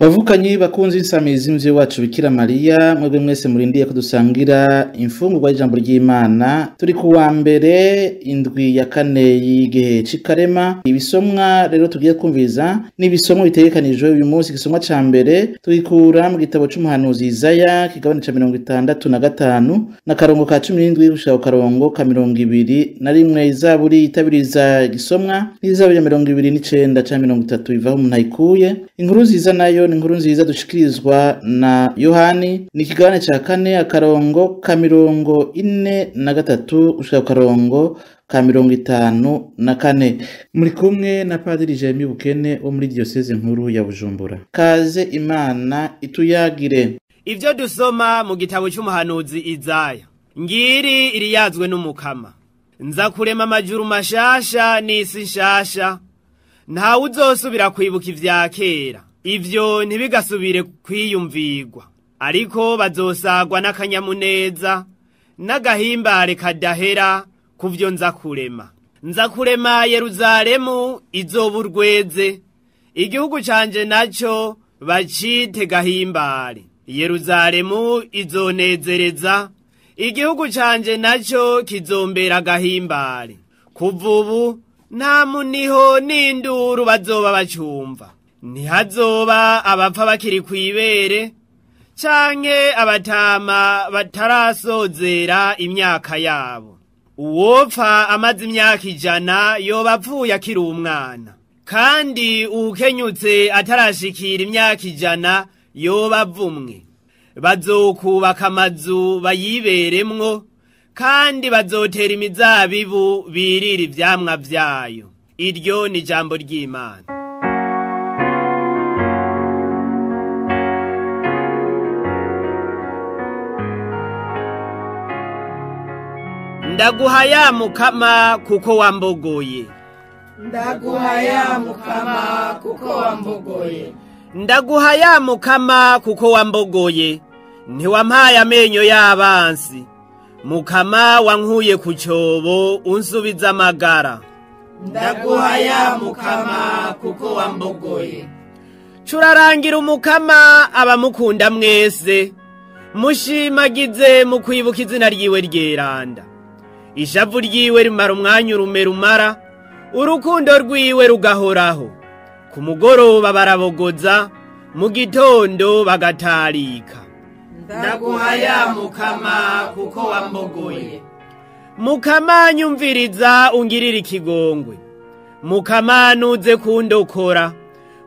Bavukanyi bakunzi insamizi mvye wacu Bikira Maria mwebwe mwese murindiye ko dusangira imfungurwa y'ijambo ry'Imana turi ku wa mbere indwi ya kane y'igihe c'ikarema. Ibisomwa rero tugiye kumviza ni ibisomwa bitegekanijwe uyu munsi. Igisomwa ca mbere tugikura mu gitabo c'umuhanuzi Isaya kigabane ca 65 na karongo ka 17 gushika karongo ka 21. Izaburi itabiriza igisomwa n'izaburi ya 29 ca 30 ivaho umuntu ayikuye. Inkuru nziza nayo ni inkuru nziza dushikirizwa na Yohani, ni ikigabane ca kane akarongo ka 43 gushika karongo ka 54. Muri kumwe na Padiri Jeremy Bukene wo muri diocese nkuru ya Bujumbura. Kaze Imana ituyagire. Ivyo dusoma mu gitabo c'umuhanuzi Isaya. Ngiri iriyazwe n'umukama. Nza kurema amajuru mashasha n'isi nshasha. Nta uzosubira kwibuka ivya kera. Ivyo ntibigasubire kwiyumvirwa. Ariko bazosagwa n'akanyamuneza n'agahimbare kadahera kuvyo nza kurema. Nza kurema Yeruzalemu izoba urweze. Igihugu canje naco bacite gahimbare. Yeruzalemu izonezereza. Igihugu canje naco kizombera gahimbare. Kuva ubu nta muniho n'induru bazoba bacumva. Ntihazoba abapfa bakiri kwibere canke abatama batarasozera imyaka yabo. Uwopfa amaze imyaka 100 yoba apfuye akiri umwana, kandi ukenyutse atarashikira imyaka 100 yoba avumwe. Bazokubaka amazu bayiberemwo, kandi bazotera imizabibu birira ivyamwa vyayo. Iryo ni ijambo ry'Imana. Ndaguhaya Mukama kuko wambogoye. Ndaguhaya Mukama kuko wambogoye. Ndaguhaya Mukama kuko wambogoye. Ntiwampaye amenyo y'abansi. Mukama wankuye ku cyobo unsubiza amagara. Ndaguhaya Mukama kuko wambogoye. Curarangira Umukama abamukunda mwese. Mushimagize mu kwibuka izina ryiwe ryeranda. Ishavu ryiwe rimara umwanya rumera, urukundo rwiwe rugahoraho. Ku mugoroba barabogoza, mu gitondo bagatarika. Ndaguhaya Mukama kuko wambogoye. Mukama nyumviriza ungirira ikigongwe. Mukama nuze kundokora,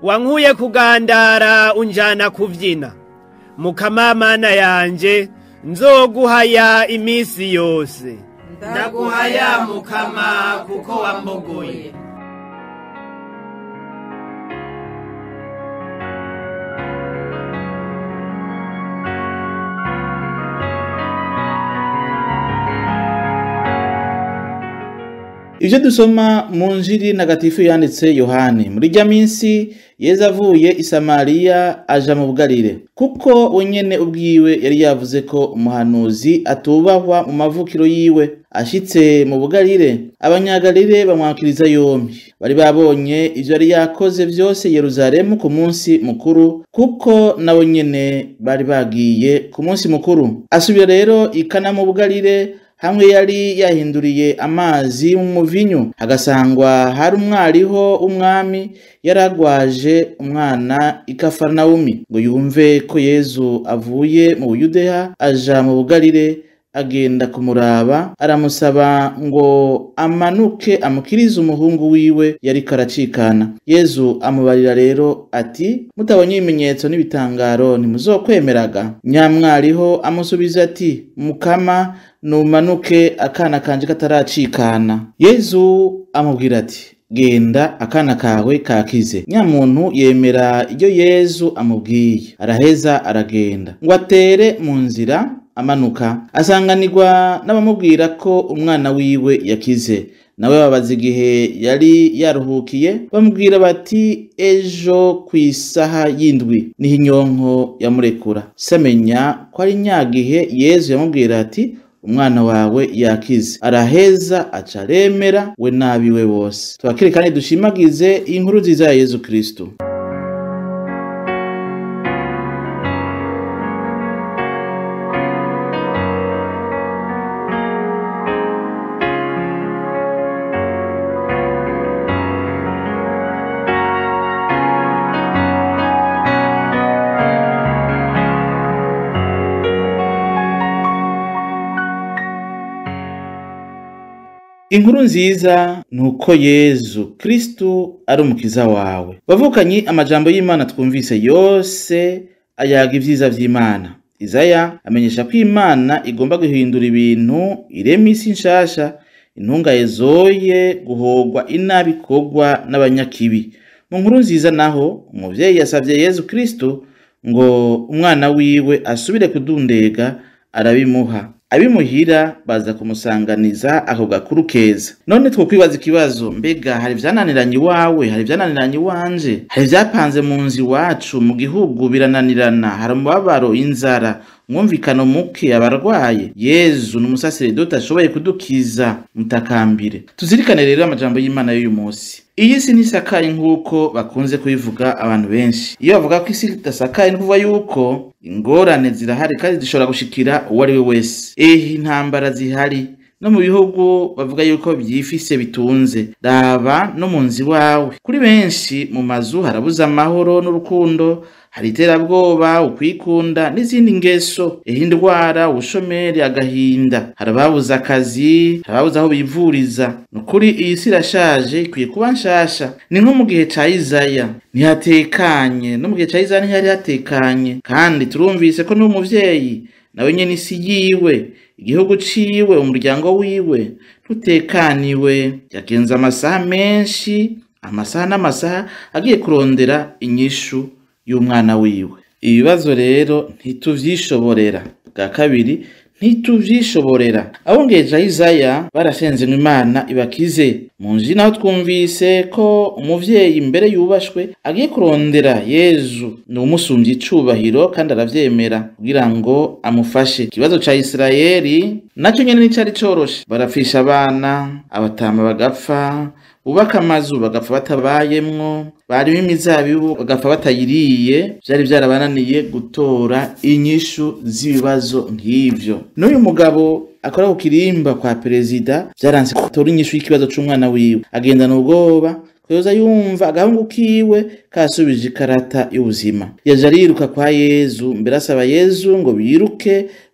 wankuye kugandara unjana kuvyina. Mukama Mana yanje, nzoguhaya imisi yose. Ndaguhaya Mukama kuko wambogoye. Ivyo dusoma mu njiri ntagatifu yanditse Yohani. Muri rya minsi Yesu avuye i Samariya aja mu bugarire, kuko wenyene ubwiwe yari yavuze ko umuhanuzi atubahwa mu mavukiro yiwe. Ashitse mu bugarire, abanyagalile bamwakiriza yombi. Bari babonye ivyo yari yakoze vyose Yeruzalemu ku munsi mukuru, kuko nabo nyene bari bagiye ku munsi mukuru. Asubira rero ikana mu bugarire, hamwe yari yahinduriye amazi mu muvinyu, hagasangwa hari umwariho umwami yaragwaje umwana i Kafarnaumi, ngo yumve ko Yesu avuye mu Yudeya aja mu bugarire. Agenda kumuraba, aramusaba ngo amanuke amukirize umuhungu wiwe yari karacikana. Yesu amubarira rero ati, mutabonye ibimenyetso n'ibitangaro ntimuzokwemeraga. Nyamwariho amusubiza ati, Mukama numanuke akana kanje kataracikana. Yesu amubwira ati, genda akana kawe kakize. Nyamuntu yemera iyo Yesu amubwiye, araheza aragenda ngo atere mu nzira. Amanuka asanganirwa n'abamubwira ko umwana wiwe yakize. Nawe babaza igihe yari yaruhukiye, bamubwira bati ejo kwisaha y'indwi niho inyonko yamurekura. Samenya ko ari nyagihe Yesu yamubwira ati, umwana wawe yakize. Araheza aca aremera we nabiwe bose. Tubakire kandi dushimagize inkuru nziza ya Yesu Kristo. Inkuru nziza nuko Yezu Kristu ari umukiza wawe. Bavukanye amajambo y'Imana twumvise yose ayaga ivyiza vy'Imana. Izaya amenyesha ko Imana igomba guhindura ibintu, irema isi nshasha, intungaye zoye guhogwa inabi kogwa n'abanyakibi. Mu nkuru nziza naho umuvyeyi yasavye Yezu Kristu ngo umwana wiwe asubire kudundega, arabimuha. Abimuhira baza kumusanganiza ako gakuru keza. None twokwibaza ikibazo, mbega hari vyananiranye iwawe, hari vyananiranye iwanje, hari vyapanze mu nzi wacu mu gihugu birananirana, hari umubabaro, inzara, umwumvikano muke, abarwaye. Yezu n'umusaseredoti ashoboye kudukiza, mutakambire. Tuzirikane rero amajambo y'Imana y'uyu munsi. Iyi si ntisakaye nk'uko bakunze kubivuga abantu benshi. Iyo bavuga ko isi idasakaye nkuvuga yuko ingorane zirahari kandi zishobora gushikira uwo ari we wese. Intambara zihari no mu bihugu bavuga yuko byifise bitunze. Raba no mu nzi wawe. Kuri benshi mu mazu harabuza amahoro n'urukundo, hari iterabwoba, ukwikunda n'izindi ngeso, indwara, ubushomeri, agahinda, harababuza akazi, harababuza aho bivuriza. Nukuri iyi si irashaje, ikwiye kuba nshasha. Ni nko mu gihe ca Izaya ntihatekanye, no mu gihe ca Izaya ntihari hatekanye, kandi turumvise ko n'umuvyeyi nawe nyene isi yiwe, igihugu ciwe, umuryango wiwe tutekaniwe. Yagenza amasaha menshi, amasaha n'amasaha agiye kurondera inyishu y'umwana wiwe. Ibibazo rero ntituvyishoborera. Bwa kabiri, ntituvyishoborera. Abongeje Izaya barashenze Imana ibakize. Mu nji naho twumvise ko umuvyeyi mbere yubashwe agiye kurondera Yezu, ni umusumvye icubahiro kandi aravyemera kugira ngo amufashe. Ikibazo ca Isirayeli naco nyene nicari coroshe. Barapfisha abana, abatama bagapfa, bubaka amazu bagapfa batabayemwo, barimo imizabibu bagapfa batayiriye. Vyari vyarabananiye gutora inyishu z'ibibazo nk'ivyo. N'uyu mugabo akora ku kirimba kwa perezida vyaranse gutora inyishu y'ikibazo c'umwana wiwe. Agendana ubwoba koza yumva agahungu kiwe kasubije ikarata y'ubuzima. Yaje ariruka kwa Yezu, mbere asaba Yezu ngo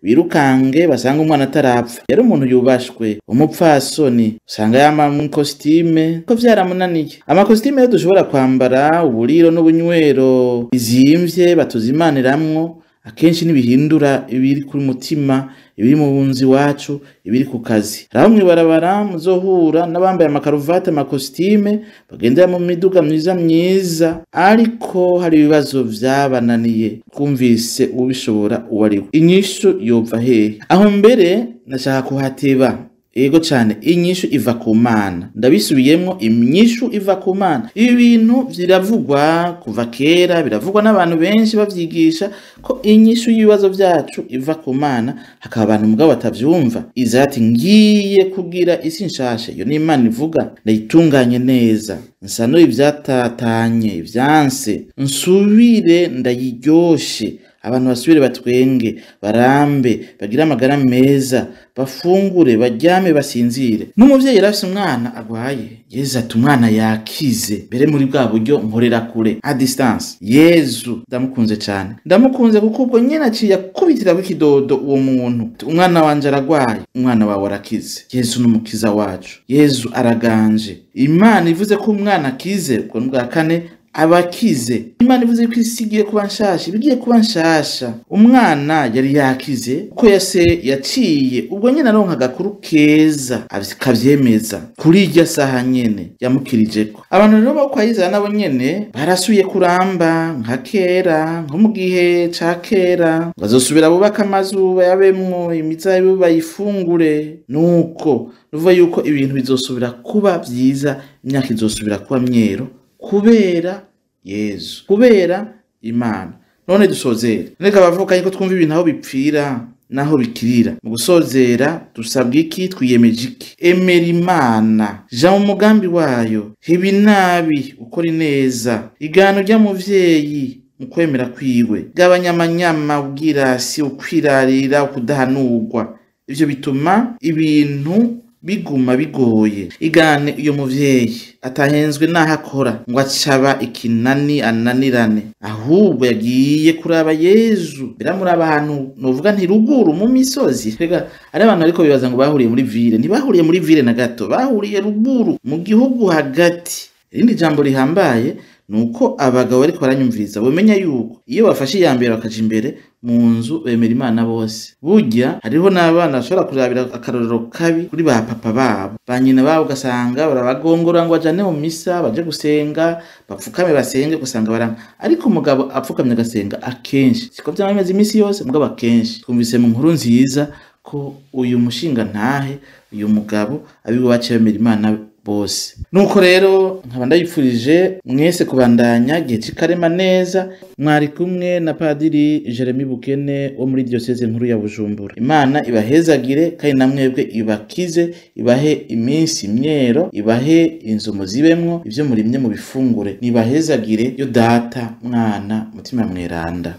birukange basanga umwana atarapfa. Yari umuntu yubashwe, umupfasoni, usanga yama mu costume ko vyaramunaniye. Amakostime yo dushobora kwambara, uburiro n'ubunywero bizimvye batuzimaniramwo, akenshi nibihindura ibiri kuri mutima, ibiri mu bunzi wacu, ibiri ku kazi. Raho mwibarabara muzohura n'abambaye amakaruvate, amakostime, bagendera mu miduga myiza, ariko hari ibibazo vyabananiye. Kumvise ubishobora uwariwe. Inyishu yova hehe? Aho mbere nashaka kuhateba. Ego cane, inyishu iva ku Mana. Ndabisubiyemwo, inyishu iva ku Mana. Ibi bintu biravugwa kuva kera, biravugwa n'abantu benshi bavyigisha ko inyishu y'ibibazo vyacu iva ku Mana, hakaba abantu mugabo batavyumva. Izaya ati ngiye kugira isi nshasha. Iyo ni Imana ivuga, ndayitunganye neza, nsanure ivyatatanye, ivyanse, nsubire ndayiryoshe. Abantu basubire batwenge, barambe, bagira amagara meza, bafungure, baryame, basinzire. N'umuvyeyi yarafise umwana agwaye, Yezu ati umwana yakize. Mbere muri bwa buryo nkorera kure, a distance. Yezu ndamukunze cane. Ndamukunze kuko ubwo nyene aciye akubitira w'ikidodo uwo muntu. Umwana wanje aragwaye, umwana wawe arakize. Yezu n'umukiza wacu. Yezu araganje. Imana ivuze ko umwana akize, ubwo n'ubwa kane abakize. Imana ivuze ko isi igiye kuba nshasha, bigiye kuba nshasha. Umwana yari yakize ko yase yaciye, ubwo nyene aronka agakuru keza akavyemeza kuri irya saha nyene yamukirijeko. Abantu rero bo kwa Izaya nabo nyene barasuye kuramba nka kera, nko mu gihe ca kera. Bazosubira bubaka amazu bayabemwo, imizabibu bayifungure. Nuko nuvuga yuko ibintu bizosubira kuba vyiza, imyaka izosubira kuba myero, kubera Yezu, kubera Imana. None dusozera. Neka bavuga ko twumva ibintu aho bipfira naho bikirira. Mu gusozera dusabwa iki? Twiyemeje iki? Emera Imana, ja mu mugambi wayo, hibi nabi ukora neza. Igano rya muvyeyi mu kwemera kwiwe, gabanya amanyama, ubwirasi, ukwirarira, ukudahanurwa. Ivyo bituma ibintu biguma bigoye. Igane uyo muvyeyi atahenzwe naho akora ngo acaba ikinani ananirane, ahubwo yagiye kuraba Yezu. Biramuraba ahantu novuga nti ruguru mu misozi. Rega ari abantu ariko bibaza ngo bahuriye muri ville, ntibahuriye muri ville na gato, bahuriye ruguru mu gihugu hagati. Irindi jambo rihambaye nuko abagabo bariko baranyumviriza bomenya yuko iyo bafashe iyambere bakaja imbere mu nzu bemera Imana bose. Burya hariho n'abana bashobora kurabira akarorero kabi kuri ba papa babo, ba nyina babo, ugasanga barabagongora ngo bajane mu misa baje gusenga, bapfukame basenge, gusanga baranga. Ariko umugabo apfukamye agasenga akenshi, siko vyameze imisi yose, mugabo akenshi. Twumvise mu nkuru nziza ko uyu mushinga ntahe, uyu mugabo abibo baciye bemera Imana bose. Nuko rero nkaba ndayipfurije mwese kubandanya gihe cikarema neza. Mwari kumwe na Padiri Jeremy Bukene wo muri diocese nkuru ya Bujumbura. Imana ibahezagire kandi namwebwe ibakize, ibahe iminsi myero, ibahe inzu muzibemwo, ivyo murimye mu bifungure. Nibahezagire yo Data, Mwana, Mutima Mweranda.